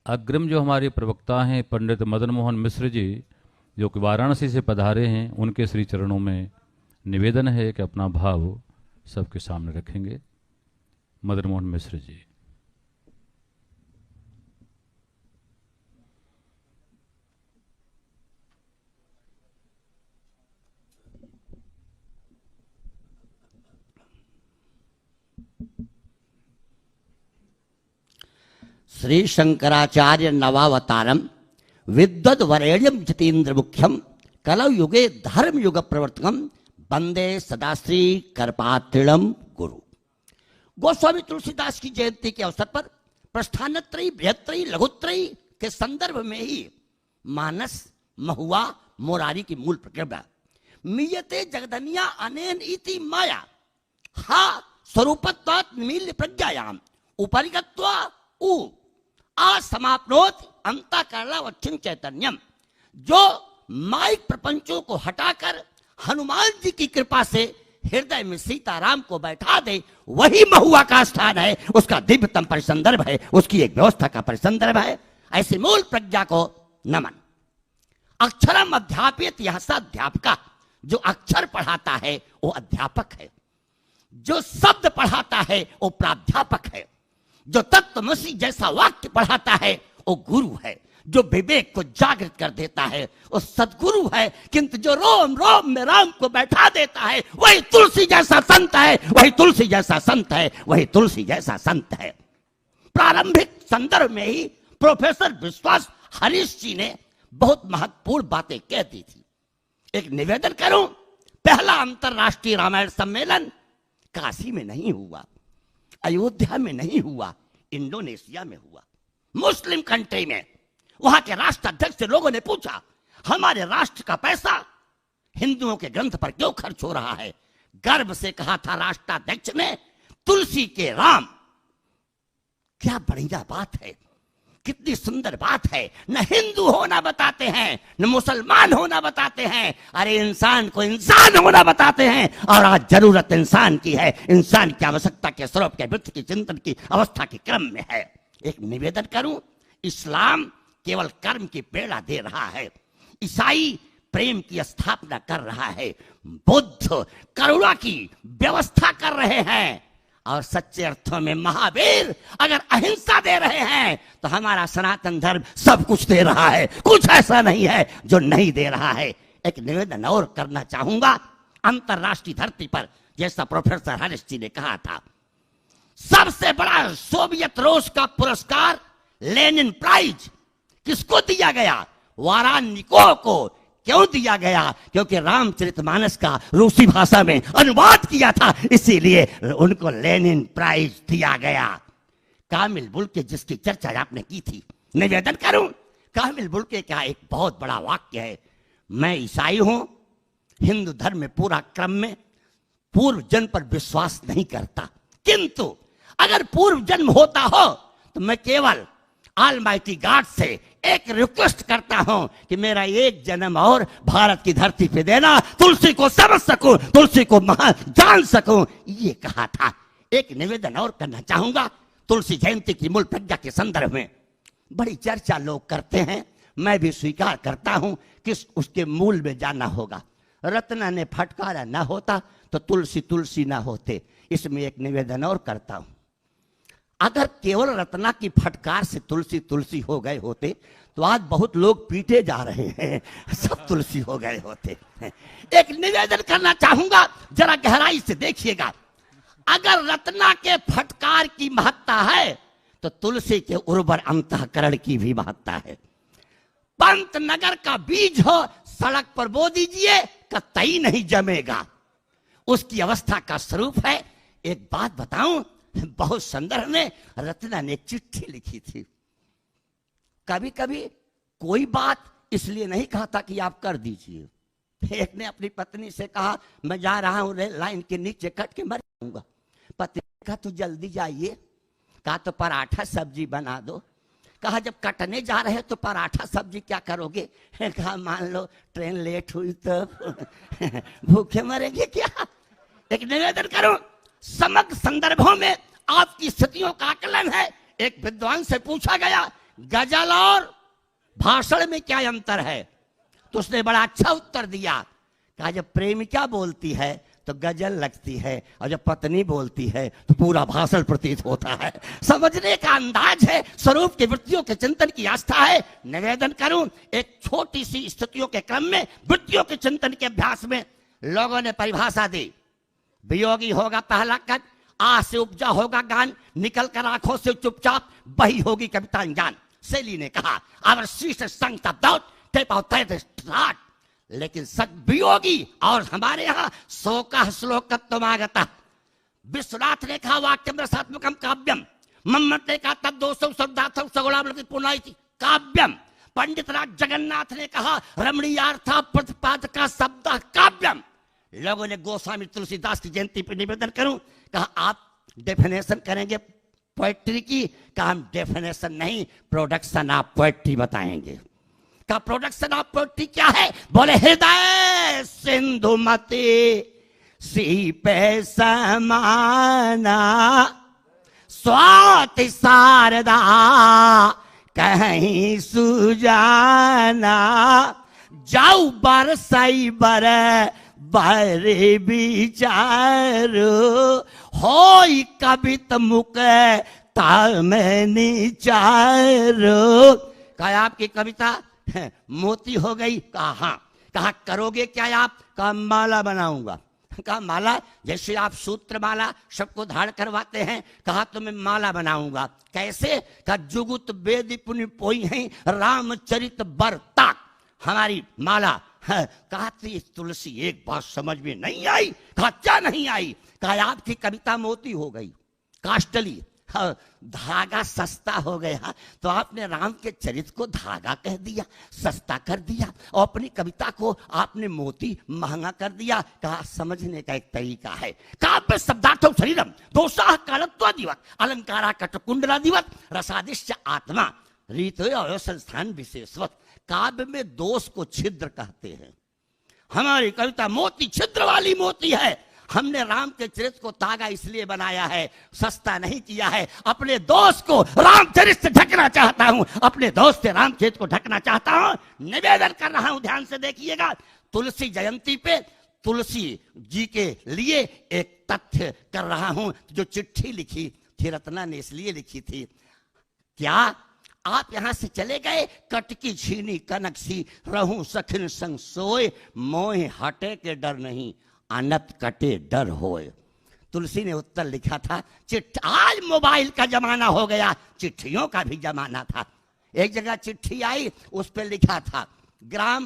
अग्रिम जो हमारे प्रवक्ता हैं पंडित मदन मोहन मिश्र जी, जो कि वाराणसी से पधारे हैं, उनके श्री चरणों में निवेदन है कि अपना भाव सबके सामने रखेंगे। मदन मोहन मिश्र जी। श्री शंकराचार्य नवावतारम विद्वद वरेण्यम जितेन्द्र मुख्यम कलौ युगे धर्म युग प्रवर्तकम वंदे सदाश्री कर्पात्रिणम गुरु। गोस्वामी तुलसीदास की जयंती के अवसर पर प्रस्थानत्रयी, बृहत्त्रयी, लघुत्रयी के संदर्भ में ही मानस, महुआ, मोरारी की मूल प्रक्रिया मीयते जगदनिया अनेन इति माया हा स्वरूपत्वात् निमील्य प्रज्ञायाम उपरिगत्वा उ असमाप्नोत अंतःकरणावच्छिन्न चैतन्यम। जो माइक प्रपंचों को हटाकर हनुमान जी की कृपा से हृदय में सीताराम को बैठा दे, वही महुआ का स्थान है, उसका दिव्यतम परिसंदर्भ है, उसकी एक व्यवस्था का परिसंदर्भ है। ऐसी मूल प्रज्ञा को नमन। अक्षरम अध्यापित यह अध्यापका। जो अक्षर पढ़ाता है वो अध्यापक है, जो शब्द पढ़ाता है वो प्राध्यापक है, जो तत्वमसी जैसा वाक्य पढ़ाता है वो गुरु है, जो विवेक को जागृत कर देता है वो सदगुरु है। किंतु जो रोम रोम में राम को बैठा देता है वही तुलसी जैसा संत है, वही तुलसी जैसा संत है, वही तुलसी जैसा संत है। प्रारंभिक संदर्भ में ही प्रोफेसर विश्वास हरीश जी ने बहुत महत्वपूर्ण बातें कह दी थी। एक निवेदन करूं, पहला अंतरराष्ट्रीय रामायण सम्मेलन काशी में नहीं हुआ, अयोध्या में नहीं हुआ, इंडोनेशिया में हुआ, मुस्लिम कंट्री में। वहां के राष्ट्राध्यक्ष से लोगों ने पूछा, हमारे राष्ट्र का पैसा हिंदुओं के ग्रंथ पर क्यों खर्च हो रहा है? गर्व से कहा था राष्ट्राध्यक्ष ने, तुलसी के राम। क्या बढ़िया बात है, कितनी सुंदर बात है। न हिंदू होना बताते हैं, न मुसलमान होना बताते हैं, अरे इंसान को इंसान होना बताते हैं। और आज जरूरत इंसान की है, इंसान की आवश्यकता के स्वरूप के वृत्ति की चिंतन की अवस्था के क्रम में है। एक निवेदन करूं, इस्लाम केवल कर्म की प्रेरणा दे रहा है, ईसाई प्रेम की स्थापना कर रहा है, बुद्ध करुणा की व्यवस्था कर रहे हैं, और सच्चे अर्थों में महावीर अगर अहिंसा दे रहे हैं तो हमारा सनातन धर्म सब कुछ दे रहा है। कुछ ऐसा नहीं है जो नहीं दे रहा है। एक निवेदन और करना चाहूंगा, अंतरराष्ट्रीय धरती पर जैसा प्रोफेसर हरीश जी ने कहा था, सबसे बड़ा सोवियत रूस का पुरस्कार लेनिन प्राइज किसको दिया गया? वारानिको को। क्यों दिया गया? क्योंकि रामचरितमानस का रूसी भाषा में अनुवाद किया था, इसीलिए उनको लेनिन प्राइज दिया गया। कामिल बुल्के जिसकी चर्चा आपने की थी, निवेदन करूं, कामिल बुल्के का एक बहुत बड़ा वाक्य है, मैं ईसाई हूं, हिंदू धर्म में पूरा क्रम में पूर्व जन्म पर विश्वास नहीं करता, किंतु अगर पूर्व जन्म होता हो तो मैं केवल ऑलमाइटी गॉड से एक रिक्वेस्ट करता हूं कि मेरा एक जन्म और भारत की धरती पे देना, तुलसी को समझ सकूं, तुलसी को जान सकूं, ये कहा था। एक निवेदन और करना चाहूंगा, तुलसी जयंती की मूल प्रज्ञा के संदर्भ में बड़ी चर्चा लोग करते हैं, मैं भी स्वीकार करता हूं कि उसके मूल में जाना होगा। रत्ना ने फटकारा ना होता तो तुलसी तुलसी ना होते। इसमें एक निवेदन और करता हूं, अगर केवल रत्ना की फटकार से तुलसी तुलसी हो गए होते तो आज बहुत लोग पीटे जा रहे हैं, सब तुलसी हो गए होते। एक निवेदन करना चाहूंगा, जरा गहराई से देखिएगा, अगर रत्ना के फटकार की महत्ता है तो तुलसी के उर्वर अंतःकरण की भी महत्ता है। पंत नगर का बीज हो सड़क पर बो दीजिए, कतई नहीं जमेगा, उसकी अवस्था का स्वरूप है। एक बात बताऊं, बहुत संदर्भ में रत्ना ने एक चिट्ठी लिखी थी। कभी कभी कोई बात इसलिए नहीं कहा था कि आप कर दीजिए। एक ने अपनी पत्नी से कहा, मैं जा रहा हूं लाइन के नीचे कट के मर जाऊंगा। पत्नी ने कहा, तो जल्दी जाइए। कहा तो पराठा सब्जी बना दो। कहा जब कटने जा रहे तो पराठा सब्जी क्या करोगे? कहा मान लो ट्रेन लेट हुई तो भूखे मरेंगे क्या? एक निवेदन करो, समग्र संदर्भों में आपकी स्थितियों का आकलन है। एक विद्वान से पूछा गया गजल और भाषण में क्या अंतर है? तो उसने बड़ा अच्छा उत्तर दिया। कहा जब प्रेमिका बोलती है तो गजल लगती है, और जब पत्नी बोलती है तो पूरा भाषण प्रतीत होता है। समझने का अंदाज है, स्वरूप की वृत्तियों के चिंतन की आस्था है। निवेदन करूं, एक छोटी सी स्थितियों के क्रम में वृत्तियों के चिंतन के अभ्यास में लोगों ने परिभाषा दी। वियोगी होगा पहला कद, आ से उपजा होगा गान, निकल कर आंखों से चुपचाप बही होगी कविता अनजान। शैली ने कहा आवर शीर्ष संग तब्दौत टेप आउट स्टार्ट, लेकिन सक वियोगी और हमारे यहाँ शोक श्लोक तुमागता। विश्वनाथ ने कहा वाक्यम रसात्मकम काव्यम, मम्मट ने कहा तब 200 शब्दार्थम सगुणाम पुनाई काव्यम। पंडित राज जगन्नाथ ने कहा रमणीयार्था प्रतिपादका शब्द काव्यम। लोगों ने गोस्वामी तुलसीदास की जयंती पर निवेदन करूं, कहा आप डेफिनेशन करेंगे पोएट्री की? कहा हम डेफिनेशन नहीं, प्रोडक्शन ऑफ पोएट्री बताएंगे। का प्रोडक्शन ऑफ पोएट्री क्या है? बोले हृदय सिंधुमती सीपे समाना, स्वाति शारदा कहीं सुजाना, जाऊ बरसई बर बरे विचारो, होई कवित मुख तामनी चारो। कहा आपकी कविता मोती हो गई? कहा हाँ। कहा करोगे क्या आप? कहा माला बनाऊंगा। कहा माला? जैसे आप सूत्र माला सबको धारण करवाते हैं, कहा तो मैं माला बनाऊंगा। कैसे? कहा जुगुत वेदी पुनि पोई है रामचरित बरता हमारी माला। कहा तुलसी एक बात समझ में नहीं आई। कहा क्या नहीं आई? कहा आपकी कविता मोती हो गई, काष्टली, धागा सस्ता हो गया, तो आपने राम के चरित्र को धागा कह दिया, सस्ता कर दिया, और अपनी कविता को आपने मोती महंगा कर दिया। कहा समझने का एक तरीका है। काव्य शब्दार्थो शरीरम दोषाः कालत्वादिवत् अलंकारा कटकुंडलादिवत् रसादिश्च आत्मा रीतो संस्थान विशेषवत्। काव्य में दोष को छिद्र कहते हैं। हमारी कविता मोती, छिद्र वाली मोती है। हमने राम के चरित्र को तागा इसलिए बनाया है, सस्ता नहीं किया है। अपने दोस्त को रामचरित्र से ढकना चाहता हूं, अपने दोस्त से रामचरित्र को ढकना चाहता हूं। निवेदन कर रहा हूं, ध्यान से देखिएगा। तुलसी जयंती पे तुलसी जी के लिए एक तथ्य कर रहा हूं। जो चिट्ठी लिखी थी रत्ना ने इसलिए लिखी थी, क्या आप यहां से चले गए, कटकी छीनी कनक सी रहूं सखिन संग सोए, मोह हटे के डर नहीं अनत कटे डर होए। तुलसी ने उत्तर लिखा था चिट्ठी। आज मोबाइल का जमाना हो गया, चिट्ठियों का भी जमाना था। एक जगह चिट्ठी आई, उस पर लिखा था ग्राम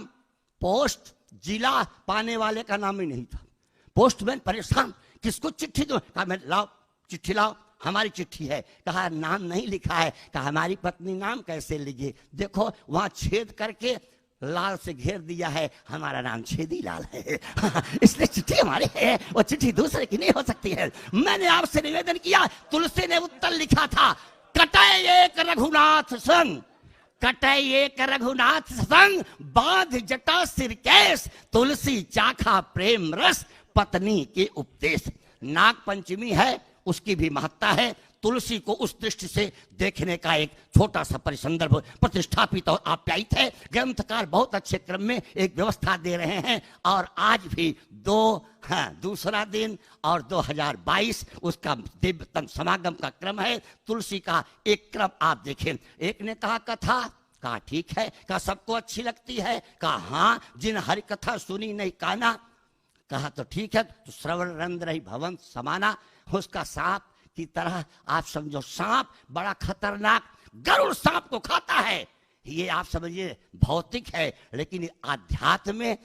पोस्ट जिला, पाने वाले का नाम ही नहीं था। पोस्टमैन परेशान, किसको चिट्ठी दो? कहा मैं लाओ चिट्ठी लाओ, हमारी चिट्ठी है। कहा नाम नहीं लिखा है। कहा हमारी पत्नी नाम कैसे लिखे? देखो वहां छेद करके लाल से घेर दिया है, हमारा नाम छेदी लाल है। इसलिए चिट्ठी हमारी है, वो चिट्ठी दूसरे की नहीं हो सकती है। मैंने आपसे निवेदन किया, तुलसी ने उत्तर लिखा था कटाए एक रघुनाथ संग, कटाए एक रघुनाथ संग, बांध जटा सिर केस, तुलसी चाखा प्रेम रस पत्नी के उपदेश। नाग पंचमी है, उसकी भी महत्ता है। तुलसी को उस दृष्टि से देखने का एक छोटा सा परिसंदर्भ प्रतिष्ठापित और आप्यायित है। ग्रंथकार बहुत अच्छे क्रम में एक व्यवस्था दे रहे हैं। और आज भी दूसरा दिन और 2022 उसका दिव्यतम समागम का क्रम है। तुलसी का एक क्रम आप देखें। एक ने कहा कथा, कहा ठीक है। कहा सबको अच्छी लगती है? कहा हाँ, जिन हरि कथा सुनी नहीं काना। कहा तो ठीक है, तो श्रवण रंध्र ही भवन समाना, उसका सांप की तरह आप समझो। सांप बड़ा खतरनाक, गरुड़ सांप को खाता है। ये आप समझिए भौतिक है, लेकिन आध्यात्म में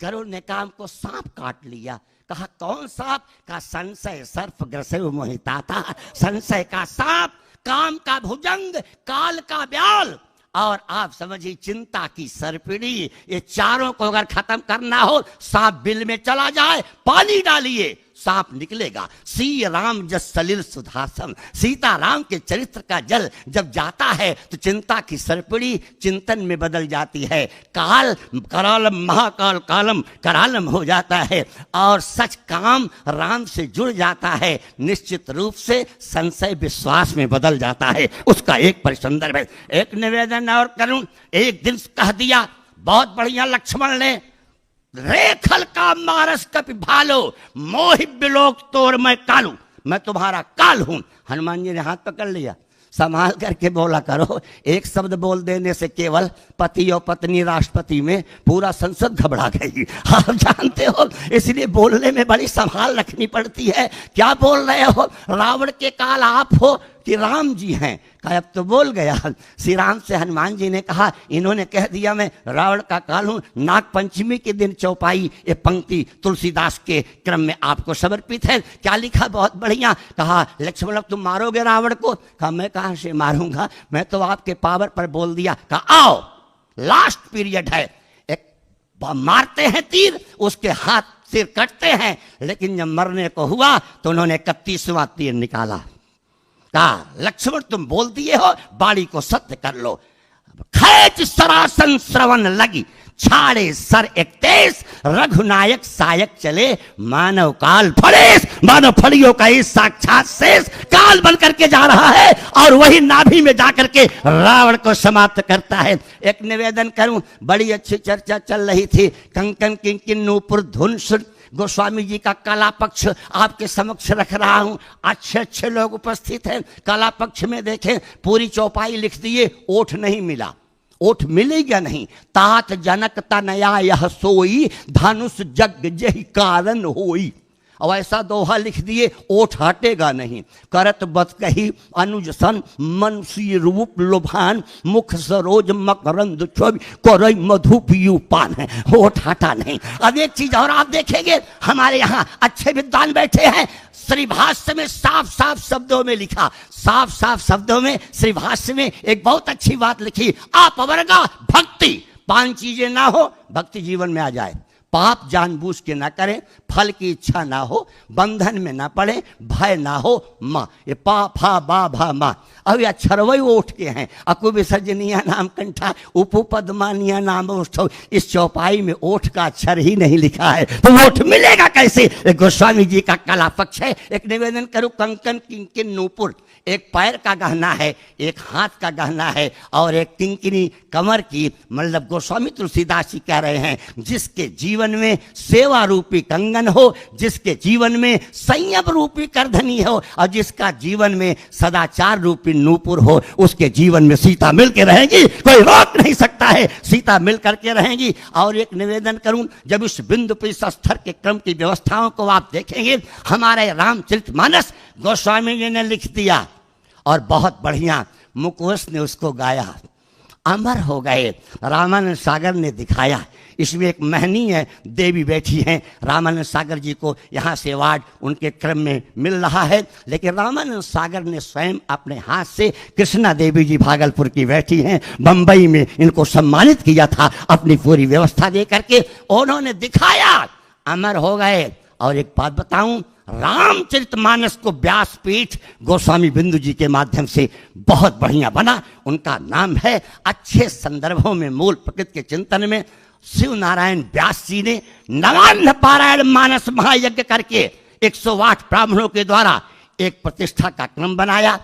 गरुड़ ने काम को सांप काट लिया। कहा कौन सांप? का संशय सर्प ग्रसे मोहिता था। संशय का सांप, काम का भुजंग, काल का ब्याल, और आप समझिए चिंता की सर्पिणी। ये चारों को अगर खत्म करना हो, सांप बिल में चला जाए, पानी डालिए, सांप निकलेगा। सी राम जस सलिल सुधासम, सीता राम के चरित्र का जल जब जाता है तो चिंता की सरपड़ी चिंतन में बदल जाती है। काल करालम महाकाल कालम करालम हो जाता है और सच काम राम से जुड़ जाता है, निश्चित रूप से संशय विश्वास में बदल जाता है। उसका एक परिसंदर्भ है। एक निवेदन और करूं, एक दिन कह दिया बहुत बढ़िया लक्ष्मण ने, रेखल का मारस कपि भालो मोहि बिलोक तोर मैं कालू, मैं तुम्हारा काल हूं। हनुमान जी ने हाथ पकड़ लिया, संभाल करके बोला करो। एक शब्द बोल देने से केवल पति और पत्नी राष्ट्रपति में पूरा संसद घबरा गई, आप जानते हो, इसलिए बोलने में बड़ी संभाल रखनी पड़ती है। क्या बोल रहे हो, रावण के काल आप हो कि राम जी हैं? कहा अब तो बोल गया। श्री राम से हनुमान जी ने कहा, इन्होंने कह दिया मैं रावण का काल हूं। नाग पंचमी के दिन चौपाई ये पंक्ति तुलसीदास के क्रम में आपको समर्पित है। क्या लिखा, बहुत बढ़िया। कहा लक्ष्मण तुम मारोगे रावण को? कहा मैं कहां से मारूंगा, मैं तो आपके पावर पर बोल दिया। कहा आओ लास्ट पीरियड है, एक मारते हैं तीर, उसके हाथ सिर कटते हैं, लेकिन जब मरने को हुआ तो उन्होंने 31वां तीर निकाला। कहा लक्ष्मण तुम बोल दिए हो, बाड़ी को सत्य कर लो। खैच सरासन श्रवण लगी, छाड़े सर एक तेज, रघुनायक सायक चले, मानव काल फड़ेस। मानव फड़ियों का इस साक्षात शेष काल बन करके जा रहा है और वही नाभि में जाकर के रावण को समाप्त करता है। एक निवेदन करूं, बड़ी अच्छी चर्चा चल रही थी, कंकन किंकिन नूपुर धुन सुन। गोस्वामी जी का कला पक्ष आपके समक्ष रख रहा हूं। अच्छे अच्छे लोग उपस्थित हैं। कला पक्ष में देखें, पूरी चौपाई लिख दिए, ओठ नहीं मिला, ओठ मिलेगा नहीं। तात जनक तनया यह सोई, धनुष जग जही कारण होई। और ऐसा दोहा लिख दिए, ओठ हटेगा नहीं। करत बत कही अनुज सन, मन सी रूप लोभान, मुख सरोज मकरंद छवि, करई मधु पियू पान है, ओठ हटा नहीं। अब एक चीज और आप देखेंगे, हमारे यहाँ अच्छे विद्वान बैठे हैं, श्री भाष्य में साफ साफ शब्दों में लिखा, साफ साफ शब्दों में श्री भाष्य में एक बहुत अच्छी बात लिखी, आप अवर्गा भक्ति, 5 चीजें ना हो भक्ति जीवन में आ जाए। पाप जानबूझ के ना करें, फल की इच्छा ना हो, बंधन में ना पड़े, भय ना हो, माँ ये पा फा बा भा माँ। अब ये अक्षरवय उठ के हैं, अकु विसर्जनीय नाम कंठा उपु पद्मानिया नाम उष्ठव। इस चौपाई में ओठ का अक्षर ही नहीं लिखा है, तो ओठ मिलेगा कैसे? गोस्वामी जी का कला पक्ष है। एक निवेदन करूं, कंकन किंकिन नूपुर, एक पैर का गहना है, एक हाथ का गहना है और एक किंकिनी कमर की। मतलब गोस्वामी तुलसीदास जी कह रहे हैं, जिसके जीवन में सेवा रूपी कंगन हो, जिसके जीवन में संयम रूपी करधनी हो और जिसका जीवन में सदाचार रूपी नूपुर हो, उसके जीवन में सीता मिल के रहेगी, कोई रोक नहीं सकता है, सीता मिल करके रहेंगी। और एक निवेदन करूं, जब इस बिंदु पे स्तर के क्रम की व्यवस्थाओं को आप देखेंगे, हमारे रामचरितमानस गोस्वामी जी ने लिख दिया और बहुत बढ़िया मुकोश ने उसको गाया, अमर हो गए। रामानंद सागर ने दिखाया, इसमें एक महनीय देवी बैठी हैं, रामानंद सागर जी को यहाँ से अवार्ड उनके क्रम में मिल रहा है, लेकिन रामानंद सागर ने स्वयं अपने हाथ से, कृष्णा देवी जी भागलपुर की बैठी हैं, बंबई में इनको सम्मानित किया था अपनी पूरी व्यवस्था दे करके, उन्होंने दिखाया, अमर हो गए। और एक बात बताऊं, रामचरितमानस को व्यासपीठ गोस्वामी बिंदु जी के माध्यम से बहुत बढ़िया बना। उनका नाम है, अच्छे संदर्भों में मूल प्रकृति के चिंतन में शिव नारायण व्यास जी ने नवान्न पारायण मानस महायज्ञ करके 108 ब्राह्मणों के द्वारा एक प्रतिष्ठा का क्रम बनाया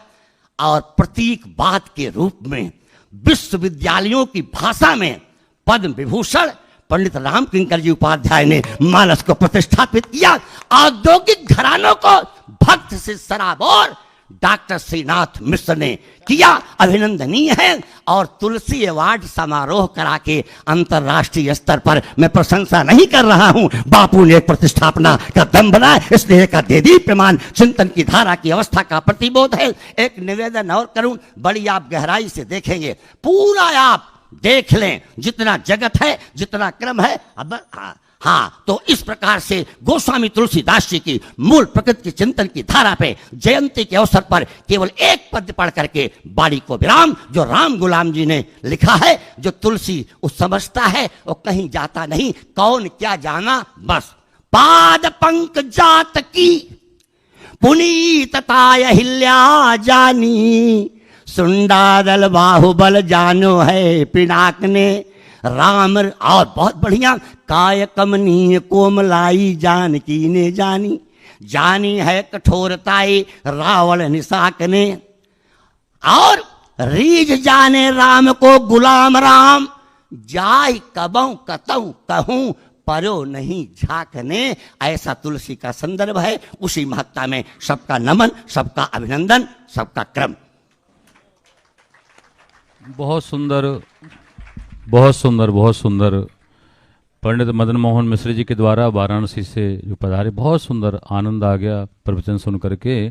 और प्रतीकवाद के रूप में विश्वविद्यालयों की भाषा में पद्म विभूषण पंडित राम किंकर जी उपाध्याय ने मानस को प्रतिष्ठापित किया। औद्योगिक घरानों को भक्त से सराबोर डॉक्टर श्रीनाथ मिश्र ने किया, अभिनंदनीय है। और तुलसी अवार्ड समारोह करा के अंतरराष्ट्रीय स्तर पर मैं प्रशंसा नहीं कर रहा हूं, बापू ने एक प्रतिष्ठापना का दम बनाया, इसलिए का देदी प्रमाण चिंतन की धारा की अवस्था का प्रतिबोध है। एक निवेदन और करूं, बड़ी आप गहराई से देखेंगे, पूरा आप देख लें, जितना जगत है, जितना क्रम है। अब हाँ, तो इस प्रकार से गोस्वामी तुलसीदास जी की मूल प्रकृति की चिंतन की धारा पे जयंती के अवसर पर केवल एक पद पढ़ करके बाड़ी को विराम, जो राम गुलाम जी ने लिखा है, जो तुलसी उस समझता है वो कहीं जाता नहीं, कौन क्या जाना, बस पाद पंक जात की पुनीतता अहिल्या जानी, सुंडादल बाहुबल जानो है पिनाक ने राम। और बहुत बढ़िया, काय कमनीय कोमलाई जानकी ने जानी, जानी है कठोरताई रावण निशाक ने। और रीझ जाने राम को गुलाम राम, जाय कबऊ कतऊ कहूं परो नहीं झाकने। ऐसा तुलसी का संदर्भ है। उसी महत्ता में सबका नमन, सबका अभिनंदन, सबका क्रम। बहुत सुंदर, बहुत सुंदर, बहुत सुंदर। पंडित मदन मोहन मिश्र जी के द्वारा वाराणसी से जो पधारे, बहुत सुंदर, आनंद आ गया प्रवचन सुन करके।